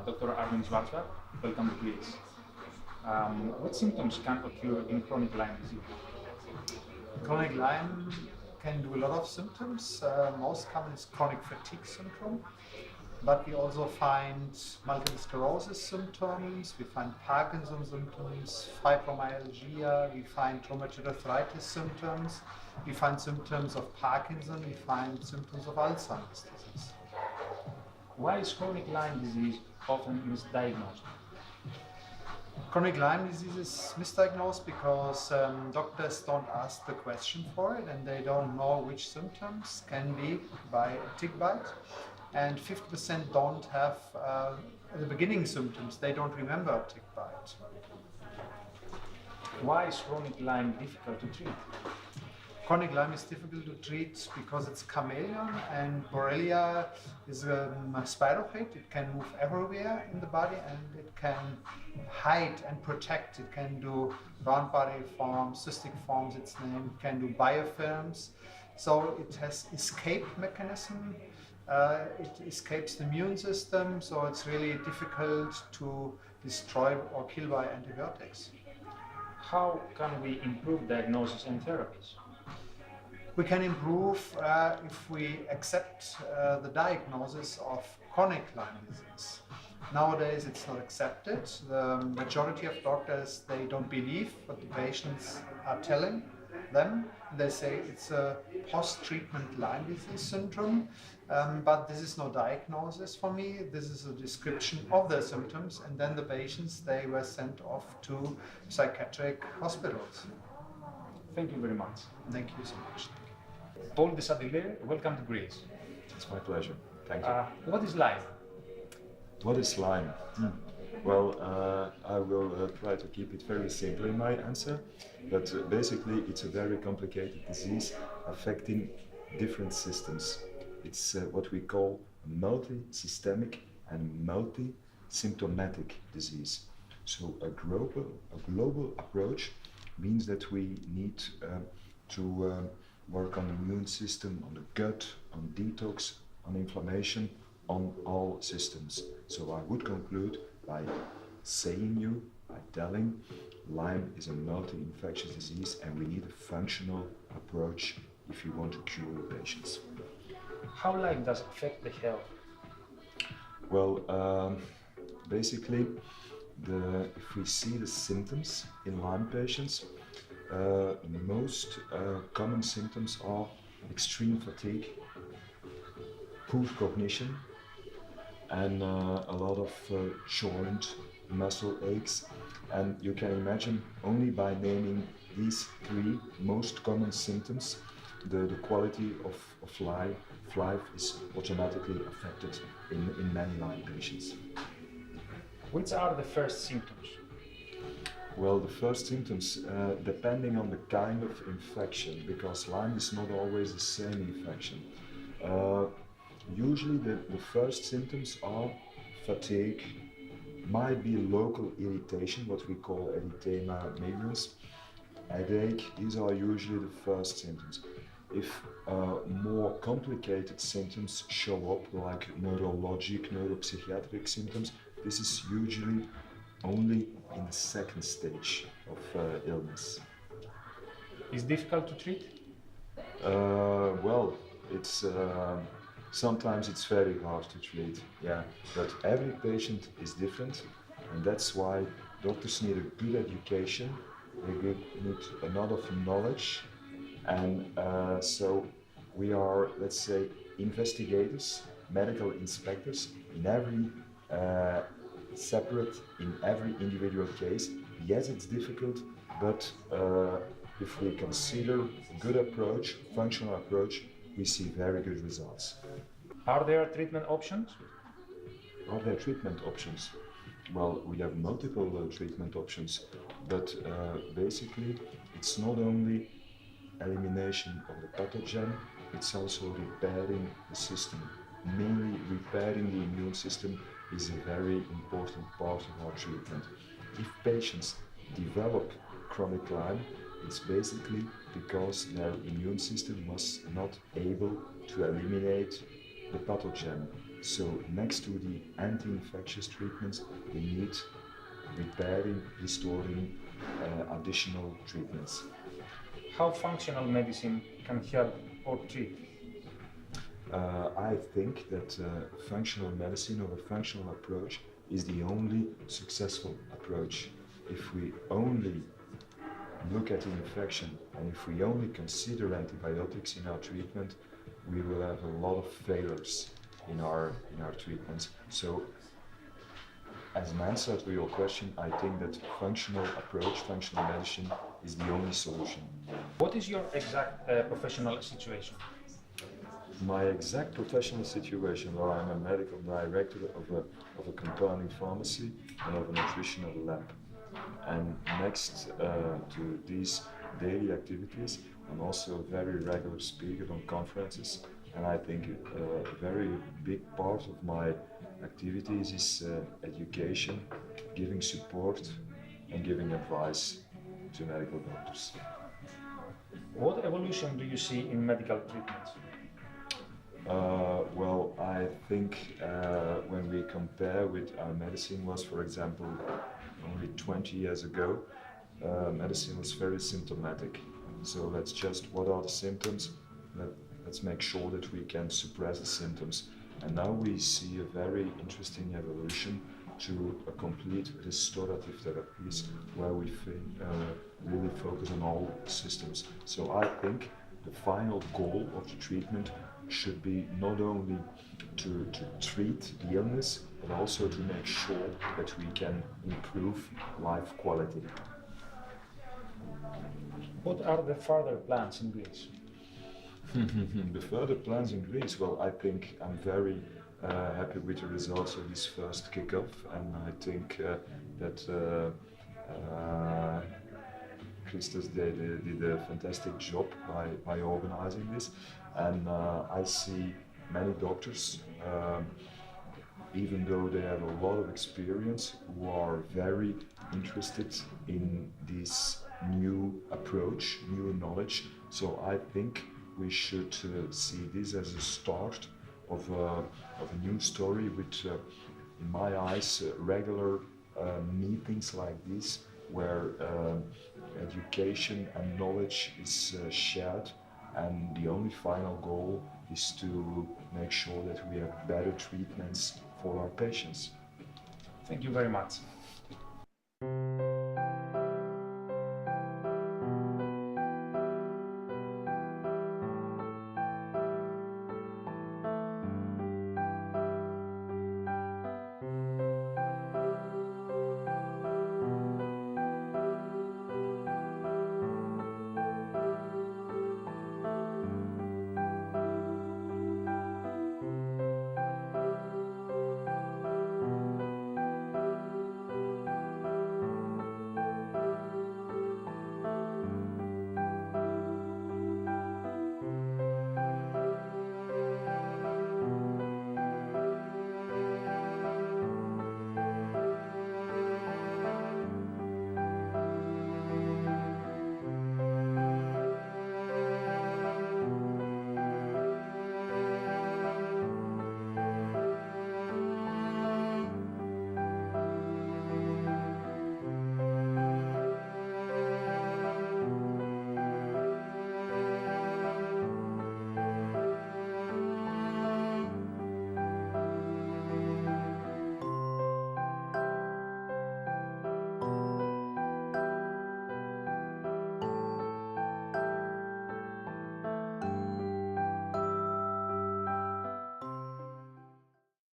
Dr. Armin Schwarzbach. Welcome to Greece. What symptoms can occur in chronic Lyme disease? Chronic Lyme can do a lot of symptoms. Most common is chronic fatigue syndrome, but we also find multiple sclerosis symptoms, we find Parkinson's symptoms, fibromyalgia, we find rheumatoid arthritis symptoms, we find symptoms of Parkinson, we find symptoms of Alzheimer's disease. Why is chronic Lyme disease often misdiagnosed? Chronic Lyme disease is misdiagnosed because doctors don't ask the question for it and they don't know which symptoms can be by a tick bite. And 50% don't have the beginning symptoms, they don't remember a tick bite. Why is chronic Lyme difficult to treat? Chronic Lyme is difficult to treat because it's chameleon, and Borrelia is a spirochete. It can move everywhere in the body and it can hide and protect. It can do round body forms, cystic forms, its name, it can do biofilms. So it has escape mechanism. It escapes the immune system, so it's really difficult to destroy or kill by antibiotics. How can we improve diagnosis and therapies? We can improve if we accept the diagnosis of chronic Lyme disease. Nowadays it's not accepted. The majority of doctors, they don't believe what the patients are telling them. They say it's a post-treatment Lyme disease syndrome, but this is no diagnosis for me. This is a description of the symptoms, and then the patients, they were sent off to psychiatric hospitals. Thank you very much. Thank you so much. Paul de Sadillet, welcome to Greece. It's my pleasure. Thank you. What is Lyme? What is Lyme? Well, I will try to keep it very simple in my answer, but basically it's a very complicated disease affecting different systems. It's what we call a multi-systemic and multi-symptomatic disease. So a global approach means that we need to work on the immune system, on the gut, on detox, on inflammation, on all systems. So I would conclude by telling Lyme is a multi-infectious disease and we need a functional approach if you want to cure the patients. How Lyme does affect the health? Well, basically, if we see the symptoms in Lyme patients, most common symptoms are extreme fatigue, poor cognition, and a lot of joint muscle aches. And you can imagine, only by naming these three most common symptoms, the quality of life is automatically affected in many Lyme patients. Which are the first symptoms? Well, the first symptoms, depending on the kind of infection, because Lyme is not always the same infection. Usually the first symptoms are fatigue, might be local irritation, what we call erythema migrans, headache. These are usually the first symptoms. If more complicated symptoms show up, like neurologic, neuropsychiatric symptoms, this is usually only in the second stage of illness. Is it difficult to treat? Well, it's sometimes it's very hard to treat, yeah. But every patient is different, and that's why doctors need a good education. They need a lot of knowledge, and so we are, let's say, investigators, medical inspectors in every in every individual case. Yes, it's difficult, but if we consider a good approach, functional approach, we see very good results. Are there treatment options? Are there treatment options? Well, we have multiple treatment options, but basically it's not only elimination of the pathogen, it's also repairing the system. Mainly repairing the immune system is a very important part of our treatment. If patients develop chronic Lyme, it's basically because their immune system was not able to eliminate the pathogen. So next to the anti-infectious treatments, we need repairing, restoring additional treatments. How functional medicine can help or treat? I think that functional medicine or a functional approach is the only successful approach. If we only look at the infection and if we only consider antibiotics in our treatment, we will have a lot of failures in our treatments. So, as an answer to your question, I think that functional approach, functional medicine, is the only solution. What is your exact professional situation? My exact professional situation, well, I'm a medical director of a compounding pharmacy and of a nutritional lab. And next to these daily activities, I'm also a very regular speaker on conferences. And I think a very big part of my activities is education, giving support and giving advice to medical doctors. What evolution do you see in medical treatment? Well, I think when we compare with our medicine was, for example, only 20 years ago, medicine was very symptomatic. So let's just, what are the symptoms? Let's make sure that we can suppress the symptoms. And now we see a very interesting evolution to a complete restorative therapies where we really focus on all systems. So I think the final goal of the treatment should be not only to treat the illness, but also to make sure that we can improve life quality. What are the further plans in Greece? The further plans in Greece, well, I think I'm very happy with the results of this first kickoff, and I think that Christos did a fantastic job by organizing this, and I see many doctors, even though they have a lot of experience, who are very interested in this new approach, new knowledge. So I think we should see this as a start of a new story with, in my eyes, regular meetings like this, where education and knowledge is shared, and the only final goal is to make sure that we have better treatments for our patients. Thank you very much.